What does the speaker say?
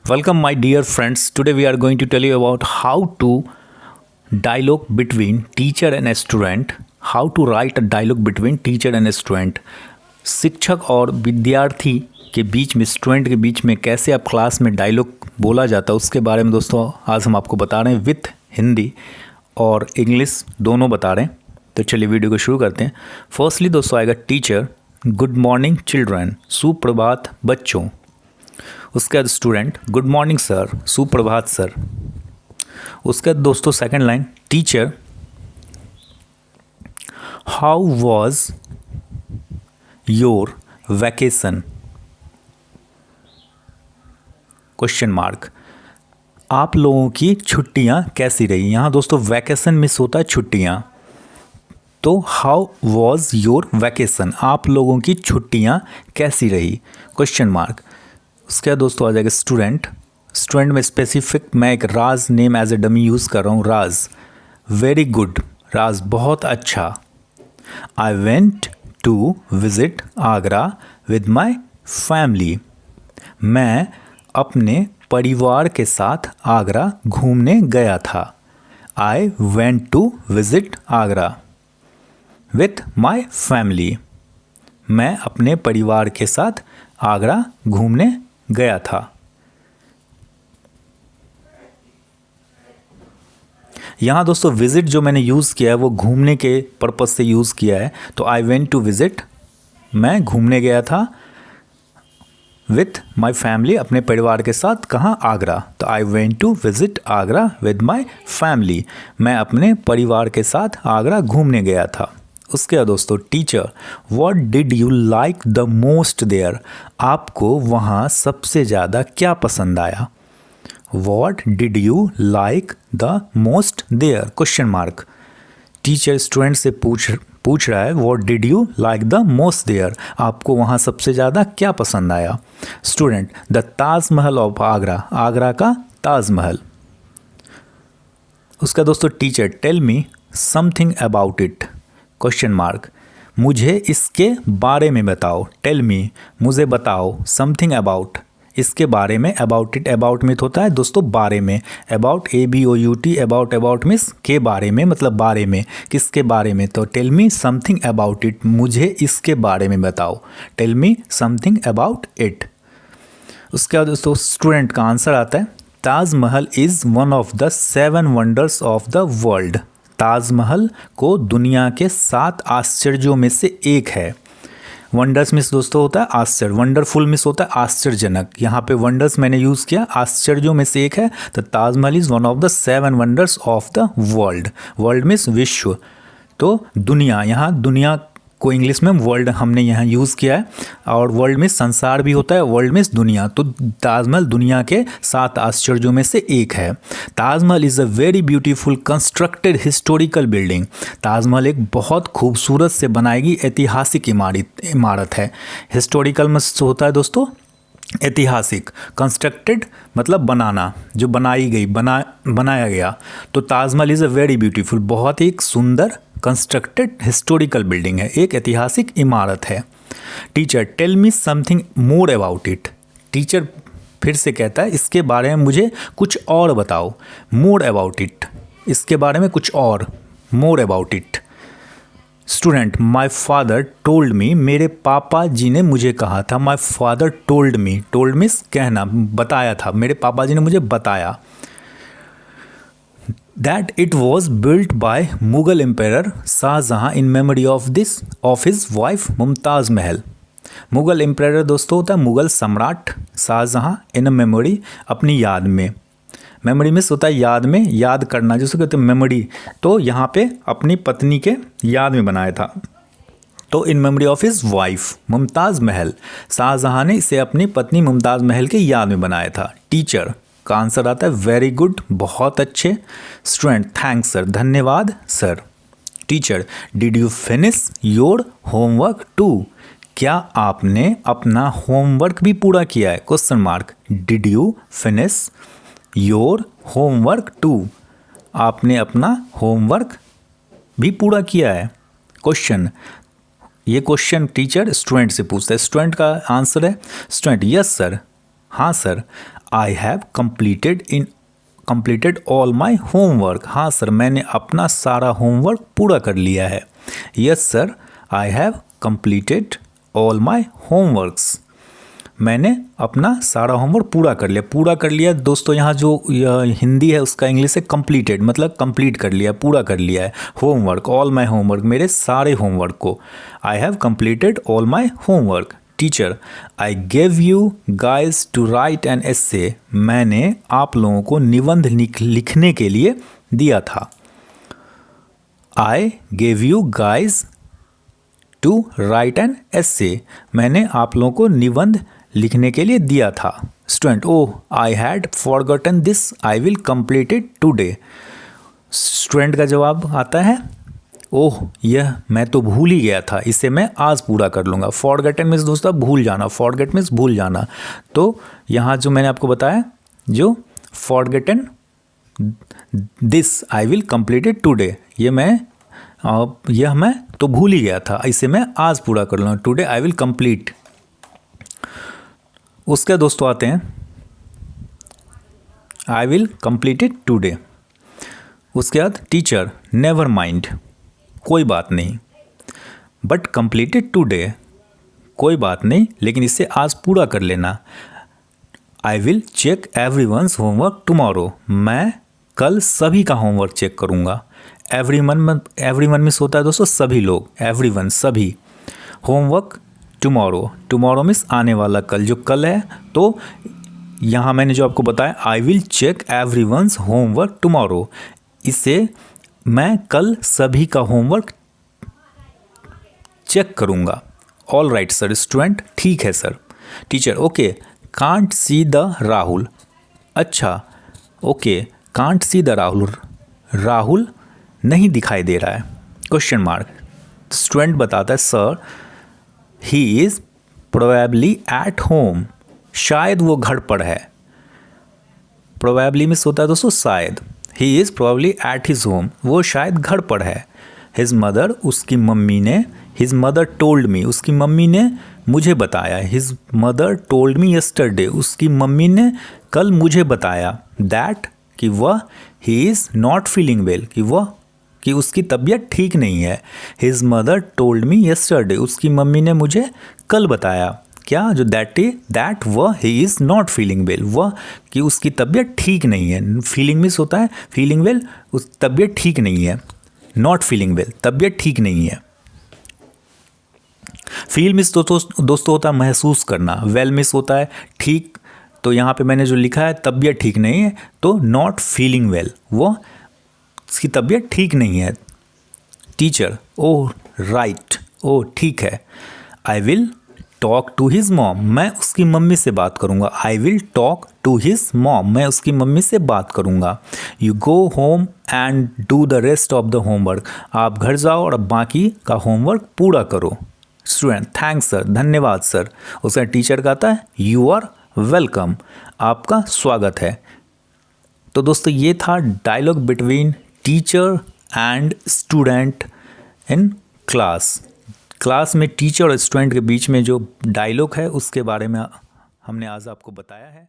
Welcome, my dear friends. Today we are going to tell you about how to dialogue between teacher and a student. How to write a dialogue between teacher and a student. शिक्षक और विद्यार्थी के बीच में, student के बीच में कैसे आप क्लास में डायलॉग बोला जाता है उसके बारे में दोस्तों आज हम आपको बता रहे हैं विथ हिंदी और इंग्लिश दोनों बता रहे हैं। तो चलिए वीडियो को शुरू करते हैं। फर्स्टली दोस्तों आएगा टीचर, गुड मॉर्निंग चिल्ड्रन, सुप्रभात बच्चों। उसके बाद स्टूडेंट, गुड मॉर्निंग सर, सुप्रभात सर। उसके बाद दोस्तों second line, teacher, how was your vacation, question mark. आप लोगों की छुट्टियां कैसी रही। यहाँ दोस्तों वैकेशन मिस होता है छुट्टियां, तो हाउ वॉज योर वैकेशन, आप लोगों की छुट्टियां कैसी रही, क्वेश्चन मार्क। उसके बाद दोस्तों आ जाएगा स्टूडेंट। स्टूडेंट में स्पेसिफिक मैं एक Raj name as a dummy use कर रहा हूँ। राज, वेरी गुड, राज बहुत अच्छा। I went to visit Agra with my family, मैं अपने परिवार के साथ आगरा घूमने गया था। I went to visit Agra with my family, मैं अपने परिवार के साथ आगरा घूमने गया था। यहाँ दोस्तों विजिट जो मैंने यूज़ किया है वो घूमने के पर्पज़ से यूज़ किया है, तो आई वेंट टू विजिट, मैं घूमने गया था, विथ माई फैमिली, अपने परिवार के साथ, कहाँ, आगरा। तो I went to visit Agra with my family, मैं अपने परिवार के साथ आगरा घूमने गया था। उसके बाद दोस्तों teacher, what did you like the most there, आपको वहाँ सबसे ज़्यादा क्या पसंद आया। What did you like the most there, question mark. Teacher student से पूछ रहा है what did you like the most there, आपको वहाँ सबसे ज़्यादा क्या पसंद आया। Student, the Taj Mahal of Agra, Agra का ताजमहल। उसका दोस्तों teacher, tell me something about it, question mark, मुझे इसके बारे में बताओ। टेल मी, मुझे बताओ, समथिंग अबाउट, इसके बारे में। अबाउट इट, अबाउट में होता है दोस्तों बारे में। अबाउट, ABOUT, अबाउट मीन्स के बारे में, मतलब बारे में, किसके बारे में। तो tell me something about it, मुझे इसके बारे में बताओ। Tell me something about it. उसके बाद दोस्तों स्टूडेंट का आंसर आता है, Taj Mahal is one of the 7 wonders of the world, Taj Mahal को दुनिया के 7 आश्चर्यों में से एक है। वंडर्स मिस दोस्तों होता है आश्चर्य, वंडरफुल मिस होता है आश्चर्यजनक। यहाँ पे वंडर्स मैंने यूज़ किया, आश्चर्यों में से एक है। तो Taj Mahal is one of the 7 wonders of the world, world miss विश्व, तो दुनिया, यहाँ दुनिया को इंग्लिश में वर्ल्ड हमने यहाँ यूज़ किया है, और वर्ल्ड में संसार भी होता है, वर्ल्ड में दुनिया। तो ताजमहल दुनिया के 7 आश्चर्यों में से एक है। Taj Mahal is a very beautiful constructed historical building, Taj Mahal एक बहुत खूबसूरत से बनाई गई ऐतिहासिक इमारत है। हिस्टोरिकल में होता है दोस्तों ऐतिहासिक, कंस्ट्रक्टेड मतलब बनाना, जो बनाई गई, बनाया गया। तो Taj Mahal is a very beautiful, बहुत ही सुंदर कंस्ट्रक्टेड हिस्टोरिकल बिल्डिंग है, एक ऐतिहासिक इमारत है। Teacher, tell me something more about it, teacher फिर से कहता है इसके बारे में मुझे कुछ और बताओ। मोर अबाउट इट, इसके बारे में कुछ और, more about it. Student, my father told me, मेरे पापा जी ने मुझे कहा था। My father told me, told means कहना, बताया था, मेरे पापा जी ने मुझे बताया। That it was built by Mughal empire Shah Jahan in memory of his wife Mumtaz Mahal. Mughal empire दोस्तों होता है मुगल सम्राट शाहजहाँ, इन मेमोरी, अपनी याद में। मेमोरी मिस होता है याद में, याद करना जिसको कहते हैं मेमोरी। तो यहाँ पे अपनी पत्नी के याद में बनाया था। तो इन memory of his wife Mumtaz महल, शाहजहाँ ने इसे अपनी पत्नी मुमताज़ महल के याद में बनाया था। टीचर का आंसर आता है वेरी गुड, बहुत अच्छे। स्टूडेंट, थैंक्स सर, धन्यवाद sir. Teacher, did you finish your homework too, क्या आपने अपना होमवर्क भी पूरा किया है, question mark. Did you finish your homework too, आपने अपना होमवर्क भी पूरा किया है, क्वेश्चन। ये क्वेश्चन टीचर स्टूडेंट से पूछता है। स्टूडेंट का आंसर है, स्टूडेंट, यस सर, हाँ sir. I have completed all my homework. हाँ सर, मैंने अपना सारा होमवर्क पूरा कर लिया है। Yes sir, I have completed all my homeworks. मैंने अपना सारा होमवर्क पूरा कर लिया दोस्तों। यहाँ जो हिंदी है उसका इंग्लिश है कंप्लीटेड, मतलब कंप्लीट कर लिया, पूरा कर लिया है। होमवर्क, ऑल माई होमवर्क, मेरे सारे होमवर्क को। I have completed all my homework. Teacher, I gave you guys to write an essay. मैंने आप लोगों को निबंध लिखने के लिए दिया था। I gave you guys to write an essay. मैंने आप लोगों को निबंध लिखने के लिए दिया था। Student, oh I had forgotten this, I will complete it today. Student का जवाब आता है, ओह यह मैं तो भूल ही गया था, इसे मैं आज पूरा कर लूँगा। फॉरगॉटन मीन्स दोस्तों भूल जाना, फॉरगेट मीन्स भूल जाना। तो यहाँ जो मैंने आपको बताया, जो forgotten this I will complete it today, यह मैं तो भूल ही गया था, इसे मैं आज पूरा कर लूँगा। Today I will complete. उसके दोस्तों आते हैं, I will complete it today. उसके बाद टीचर, नेवर माइंड, कोई बात नहीं। बट कंप्लीट इट टुडे, कोई बात नहीं लेकिन इसे आज पूरा कर लेना। I will check everyone's homework tomorrow, मैं कल सभी का होमवर्क चेक करूँगा। एवरीवन मीन्स होता है दोस्तों सभी लोग, एवरीवन सभी। होमवर्क टुमारो मीन्स आने वाला कल, जो कल है। तो यहाँ मैंने जो आपको बताया, I will check everyone's homework tomorrow, इसे मैं कल सभी का होमवर्क चेक करूँगा। All right sir. स्टूडेंट, ठीक है sir. Teacher, okay can't see the Rahul. अच्छा, okay can't see the Rahul, Rahul नहीं दिखाई दे रहा है, क्वेश्चन मार्क। स्टूडेंट बताता है, sir he is probably at home, शायद वो घर पर है। प्रोबेबली मिस होता है दोस्तों शायद। He is probably at his home, वो शायद घर पर है। हिज मदर, उसकी मम्मी ने, हिज मदर टोल्ड मी, उसकी मम्मी ने मुझे बताया। His mother told me yesterday, उसकी मम्मी ने कल मुझे बताया। दैट, कि वह, he is not feeling well, कि उसकी तबीयत ठीक नहीं है। His mother told me yesterday, उसकी मम्मी ने मुझे कल बताया। क्या, जो दैट वह, he is not feeling well, वह कि उसकी तबीयत ठीक नहीं है। फीलिंग मिस होता है फीलिंग वेल, उस तबीयत ठीक नहीं है। नॉट फीलिंग वेल, तबीयत ठीक नहीं है। फील मिस दोस्तों होता है महसूस करना। वेल मिस होता है ठीक। तो यहाँ पे मैंने जो लिखा है तबीयत ठीक नहीं है, तो नॉट फीलिंग वेल, वो उसकी तबीयत ठीक नहीं है। टीचर, ओह राइट, ओह ठीक है। I will talk to his mom, मैं उसकी मम्मी से बात करूँगा। I will talk to his mom, मैं उसकी मम्मी से बात करूँगा। You go home and do the rest of the homework, आप घर जाओ और बाकी का होमवर्क पूरा करो। स्टूडेंट, थैंक्स सर, धन्यवाद सर। उसका टीचर कहता है, यू आर वेलकम, आपका स्वागत है। तो दोस्तों ये था dialogue between teacher and student in class में टीचर और स्टूडेंट के बीच में जो डायलॉग है उसके बारे में हमने आज आपको बताया है।